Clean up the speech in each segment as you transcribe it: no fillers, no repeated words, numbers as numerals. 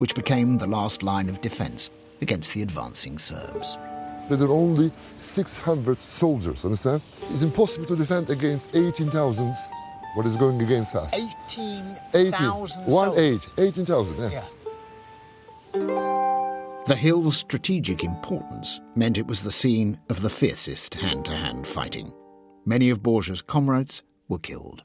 which became the last line of defence against the advancing Serbs. There are only 600 soldiers, understand? It's impossible to defend against 18,000 what is going against us. 18,000 soldiers? 18,000, yeah. The hill's strategic importance meant it was the scene of the fiercest hand-to-hand fighting. Many of Borgia's comrades were killed.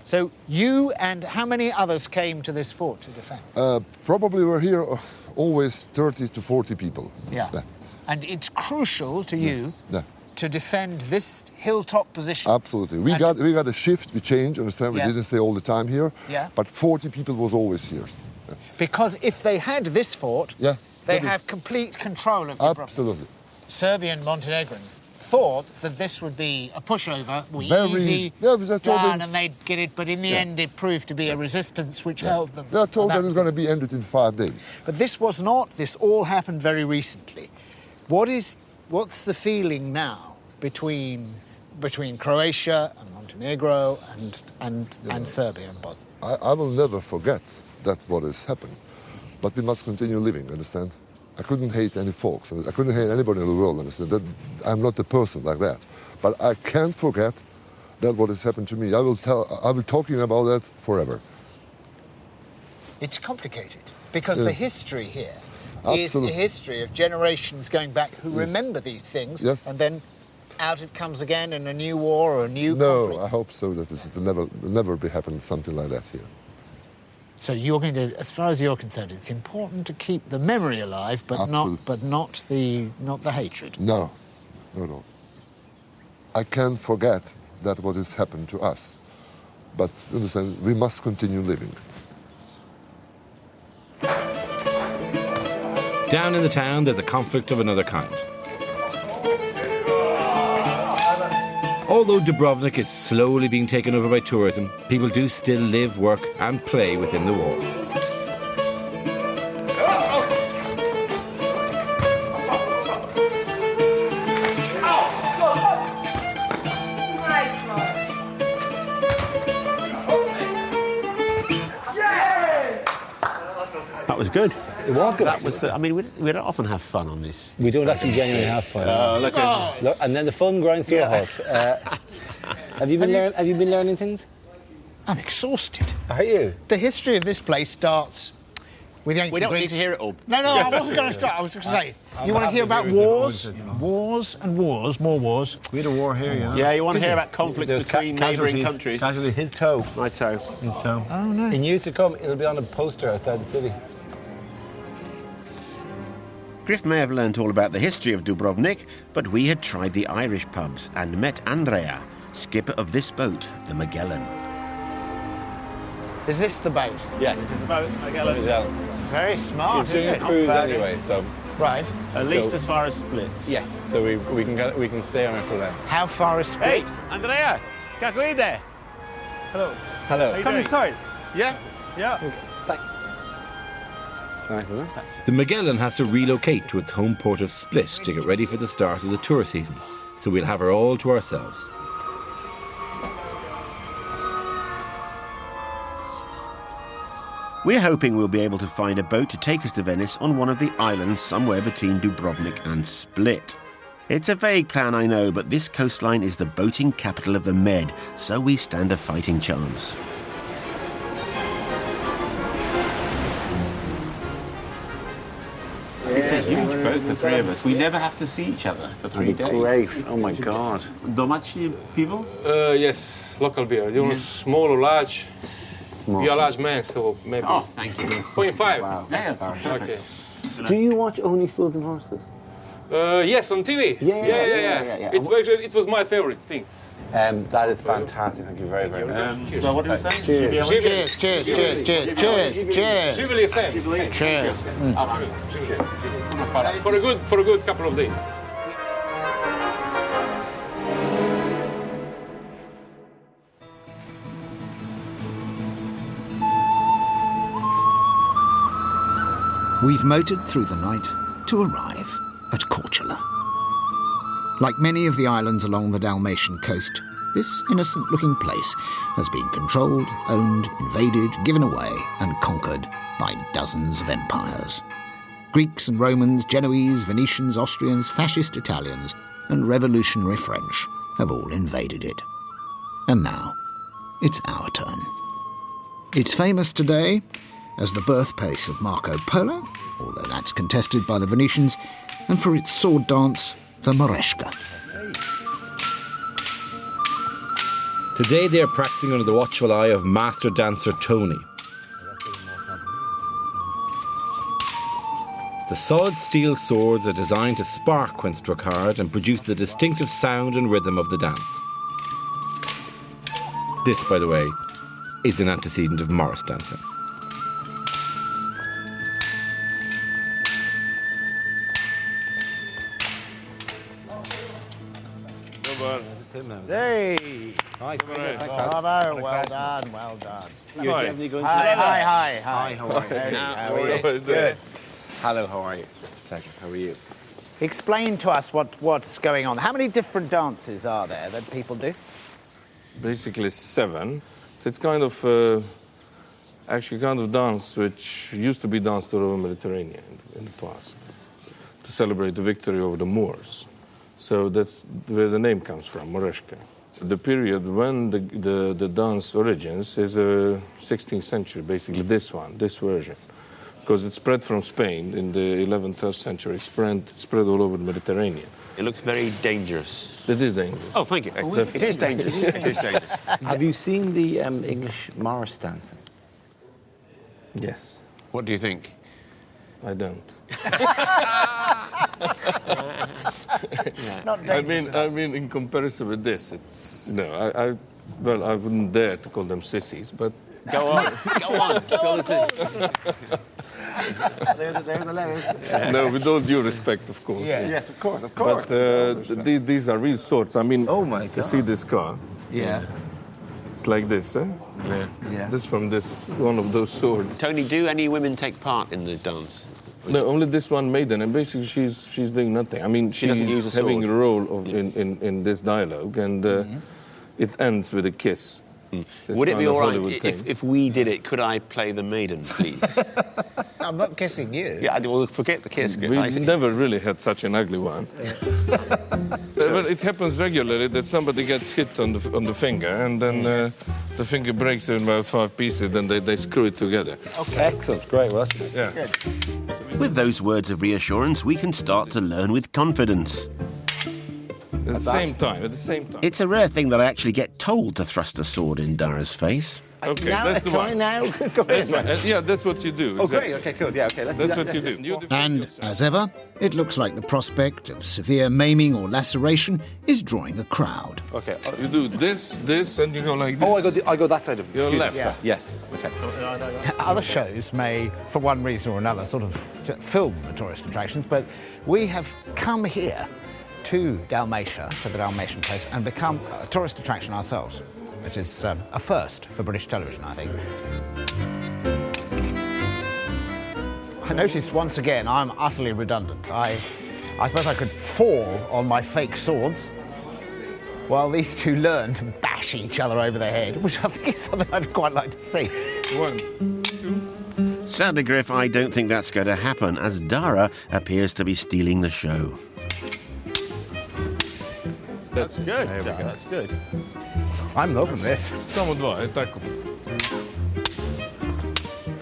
So you and how many others came to this fort to defend? Probably were here always 30 to 40 people. Yeah. And it's crucial to you to defend this hilltop position. Absolutely. We got a shift, we changed, understand? We didn't stay all the time here. Yeah. But 40 people was always here. Yeah. Because if they had this fort, they have complete control of Dubrovnik. Absolutely. Serbian Montenegrins thought that this would be a pushover, easy, down, and they'd get it, but in the end it proved to be a resistance which held them. They told them it was going to be ended in 5 days. But this was not. This all happened very recently. What's the feeling now between Croatia and Montenegro and Serbia and Bosnia? I will never forget that what has happened, but we must continue living, understand? I couldn't hate any folks. I couldn't hate anybody in the world, understand? That I'm not a person like that. But I can't forget that what has happened to me. I will talking about that forever. It's complicated because the history here is a history of generations going back who remember these things, and then out it comes again in a new war or a new conflict. No, I hope so that it will never be happen something like that here. So you're going to, as far as you're concerned, it's important to keep the memory alive, but not the hatred. No. I can't forget that what has happened to us, but understand we must continue living. Down in the town, there's a conflict of another kind. Although Dubrovnik is slowly being taken over by tourism, people do still live, work and play within the walls. That was good. It was good. That was I mean, we don't often have fun on this. We don't actually genuinely have fun. Look, and then the fun grinds to a halt. Have you been learning things? I'm exhausted. Are you? The history of this place starts with the ancient We don't Greeks. need to hear it all. No, I wasn't going to start. I was just going to say, you want to hear about wars? Wars and wars, more wars. We had a war here, you know. Yeah, you want to hear about conflicts between neighbouring countries. Casualty, his toe. My toe. His toe. Oh, no. In years to come, it'll be on a poster outside the city. Griff may have learnt all about the history of Dubrovnik, but we had tried the Irish pubs and met Andrea, skipper of this boat, the Magellan. Is this the boat? Yes. This is the boat, Magellan. Very smart, You're doing isn't a it? cruise anyway, so... Right. At least as far as Split. Yes, so we can stay on until then. How far is Split? Hey, Andrea, caguide there. Hello. Hello. Come inside. Yeah? Yeah. Okay. Thanks. It's nice, isn't it? The Magellan has to relocate to its home port of Split to get ready for the start of the tour season, so we'll have her all to ourselves. We're hoping we'll be able to find a boat to take us to Venice on one of the islands somewhere between Dubrovnik and Split. It's a vague plan, I know, but this coastline is the boating capital of the Med, so we stand a fighting chance. It's a huge boat for 3 of us. We never have to see each other for 3 days. Great. Oh, my God. Domaći people? Yes, local beer. You want small or large? Small. You're a large man, so maybe. Oh, thank you. 0.5. Wow. Yeah, Okay. Do you watch Only Fools and Horses? Yes, on TV. Yeah. It was my favorite thing. That is fantastic. Thank you very, very much. So what do we say? Cheers. Cheers. Jubilee same. Cheers. For a good couple of days. We've motored through the night to arrive at Korčula. Like many of the islands along the Dalmatian coast, this innocent-looking place has been controlled, owned, invaded, given away and conquered by dozens of empires. Greeks and Romans, Genoese, Venetians, Austrians, fascist Italians, and revolutionary French have all invaded it. And now, it's our turn. It's famous today as the birthplace of Marco Polo, although that's contested by the Venetians, and for its sword dance, the Moresca. Today they are practicing under the watchful eye of master dancer Tony. The solid steel swords are designed to spark when struck hard and produce the distinctive sound and rhythm of the dance. This, by the way, is an antecedent of Morris dancing. Hey! Hi. Bravo, well done, well done. You're definitely going to... Hi. How are you? How are you? Good. Hello, how are you? Pleasure. How are you? Explain to us what's going on. How many different dances are there that people do? Basically 7. So it's kind of actually kind of dance which used to be danced all over Mediterranean in the past to celebrate the victory over the Moors. So that's where the name comes from, Moresca. The period when the dance origins is 16th century, basically this version. Because it spread from Spain in the 11th, 12th century, spread all over the Mediterranean. It looks very dangerous. It is dangerous. Oh, thank you. It is dangerous. It is dangerous. Have you seen the English Morris dancing? Yes. What do you think? I don't. Not I dangerous. mean, in comparison with this, it's, you know, I wouldn't dare to call them sissies, but... Go on. Go on. There's the letters. No, with all due respect, of course. Yeah. Yes, of course. But these are real swords. I mean, Oh my you God. see this car? Yeah. It's like this, eh? Yeah. This from this, one of those swords. Tony, do any women take part in the dance? No, only this one maiden, and basically she's doing nothing. I mean, She doesn't use she's a having sword. a role of, in this dialogue, and it ends with a kiss. So it's Would it kind be of all right Hollywood thing. if we did it? Could I play the maiden, please? I'm not kissing you. Yeah, well, forget the kiss. We never really had such an ugly one. But it happens regularly that somebody gets hit on the finger, and then the finger breaks in about 5 pieces. Then they screw it together. Okay. Excellent. Great. Well, that's Yeah. With those words of reassurance, we can start to learn with confidence. At the same time. It's a rare thing that I actually get told to thrust a sword in Dara's face. Okay, that's the one. now. Go ahead. Yeah, that's what you do. Oh, exactly. great. Okay, cool. Yeah, okay. Let's That's do that. what you do. You defend And, yourself. as ever, it looks like the prospect of severe maiming or laceration is drawing a crowd. Okay. You do this, and you go like this. Oh, I go that side of it. Your Excuse left. me. Yeah. Yes. Okay. Other shows may, for one reason or another, sort of film the tourist attractions, but we have come here to Dalmatia, to the Dalmatian coast, and become a tourist attraction ourselves, which is a first for British television, I think. I noticed once again I'm utterly redundant. I suppose I could fall on my fake swords while these two learn to bash each other over the head, which I think is something I'd quite like to see. 1, 2. Sadly, Griff, I don't think that's going to happen, as Dara appears to be stealing the show. That's good. That's good. I'm loving this. Samo dva, tako.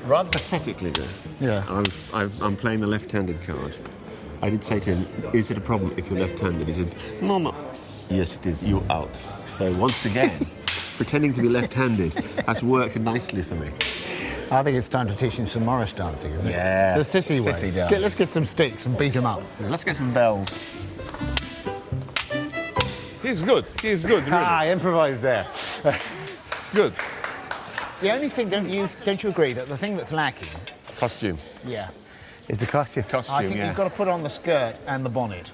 Rather pathetically, Griff. Yeah. I'm playing the left-handed card. I did say to him, is it a problem if you're left-handed? He said, no. Yes, it is. You're out. So once again, pretending to be left-handed has worked nicely for me. I think it's time to teach him some Morris dancing, isn't it? Yeah. The sissy way. Sissy dance. Let's get some sticks and beat him up. Let's get some bells. He's good, really. Ah, improvise there. It's good. The only thing, don't you agree, that the thing that's lacking, Costume. yeah, is the costume. Costume, I think yeah. you've got to put on the skirt and the bonnet.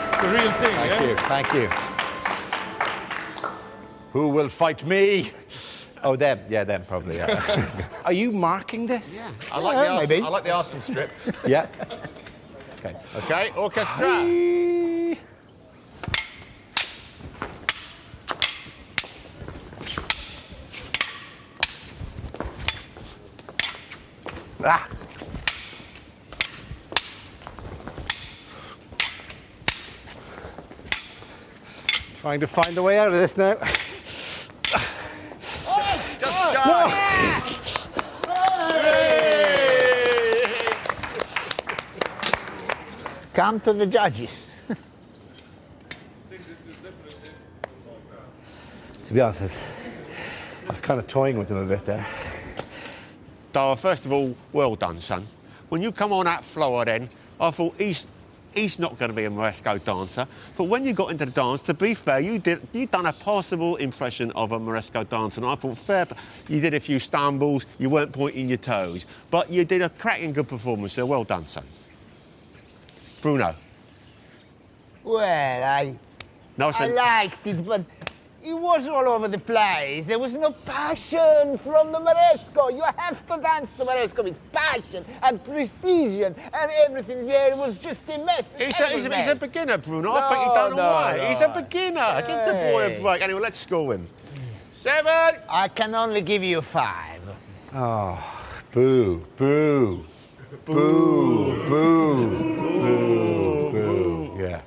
It's a real thing, Thank you. Who will fight me? Oh, them. Yeah, them probably. Yeah. Are you marking this? Yeah. I like the I like the Arsenal strip. Yeah. Okay, orchestra. Ah! Trying to find a way out of this now. Just go! Come to the judges. To be honest, I was kind of toying with them a bit there. Dara, first of all, well done, son. When you come on that floor then, I thought he's not going to be a Moresco dancer. But when you got into the dance, to be fair, you done a passable impression of a Moresco dancer. And I thought, fair, you did a few stumbles, you weren't pointing your toes. But you did a cracking good performance, so well done, son. Bruno. Well, I liked it, but it was all over the place. There was no passion from the Moresco. You have to dance the Moresco with passion and precision and everything there. It was just a mess. He's a beginner, Bruno. I think he's done all right. He's a beginner. Hey. Give the boy a break. Anyway, let's score him. 7. I can only give you 5. Oh, boo, boo. Boo, boo, boo, boo. Yeah.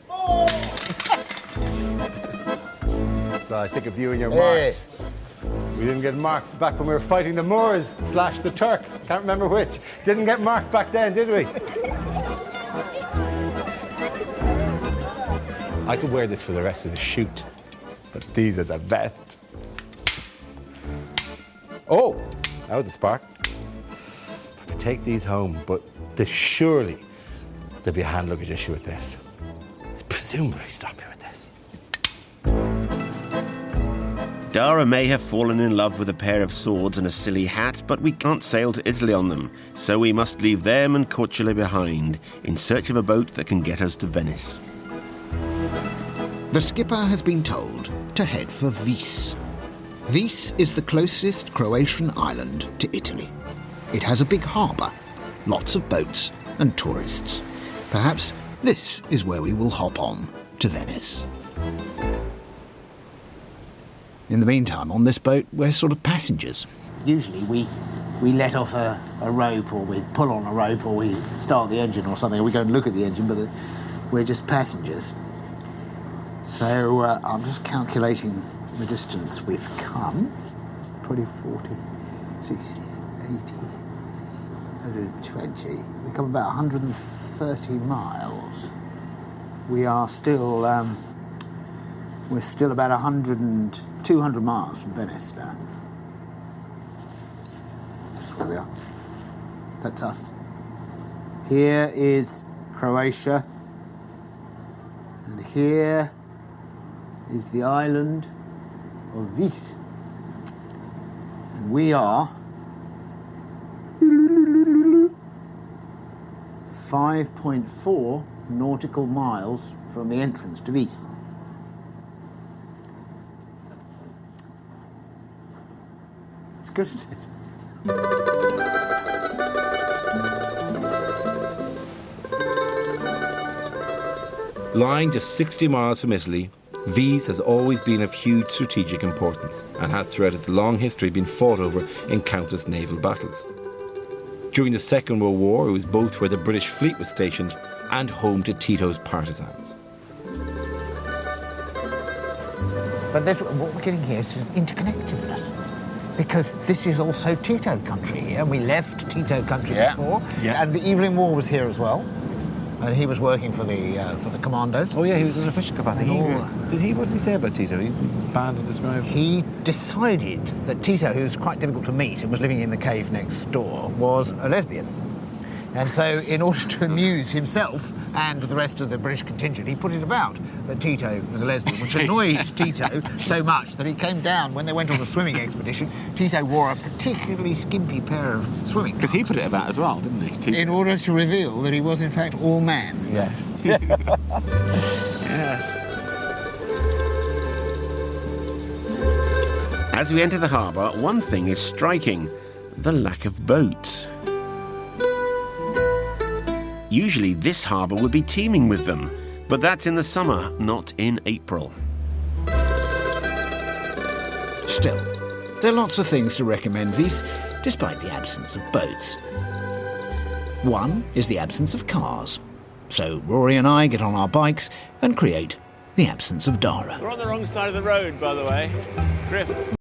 So I think of you and your marks. We didn't get marked back when we were fighting the Moors / the Turks. Can't remember which. Didn't get marked back then, did we? I could wear this for the rest of the shoot, but these are the best. Oh, that was a spark. I could take these home, but surely there'll be a hand luggage issue with this. Presumably stop here with this. Dara may have fallen in love with a pair of swords and a silly hat, but we can't sail to Italy on them, so we must leave them and Corchula behind, in search of a boat that can get us to Venice. The skipper has been told to head for Vis. Vis is the closest Croatian island to Italy. It has a big harbour, lots of boats and tourists. Perhaps this is where we will hop on to Venice. In the meantime, on this boat, we're sort of passengers. Usually we let off a rope, or we pull on a rope, or we start the engine or something, or we go and look at the engine, but we're just passengers. So I'm just calculating the distance we've come. 20, 40, 60, 80, 120. We come about 130 miles. We are still, we're still about 200 miles from Venice now. That's where we are. That's us. Here is Croatia. And here is the island of Vis. And we are 5.4 nautical miles from the entrance to Vis. It's good, isn't it? Lying just 60 miles from Italy, Vis has always been of huge strategic importance and has throughout its long history been fought over in countless naval battles. During the Second World War, it was both where the British fleet was stationed and home to Tito's partisans. But what we're getting here is an interconnectedness, because this is also Tito country here. We left Tito country before, and the Evelyn War was here as well. And he was working for the commandos. Oh yeah, he was in a fishing capacity. What did he say about Tito? He banned to describe. He decided that Tito, who's quite difficult to meet and was living in the cave next door, was a lesbian. And so in order to amuse himself and the rest of the British contingent, he put it about that Tito was a lesbian, which annoyed Tito so much that he came down when they went on a swimming expedition. Tito wore a particularly skimpy pair of swimming Because he put it about as well, didn't he? Tito? in order to reveal that he was in fact all man. Yes. Yes. As we enter the harbour, one thing is striking: the lack of boats. Usually this harbour would be teeming with them, but that's in the summer, not in April. Still, there are lots of things to recommend Vis, despite the absence of boats. One is the absence of cars. So Rory and I get on our bikes and create the absence of Dara. We're on the wrong side of the road, by the way. Griff.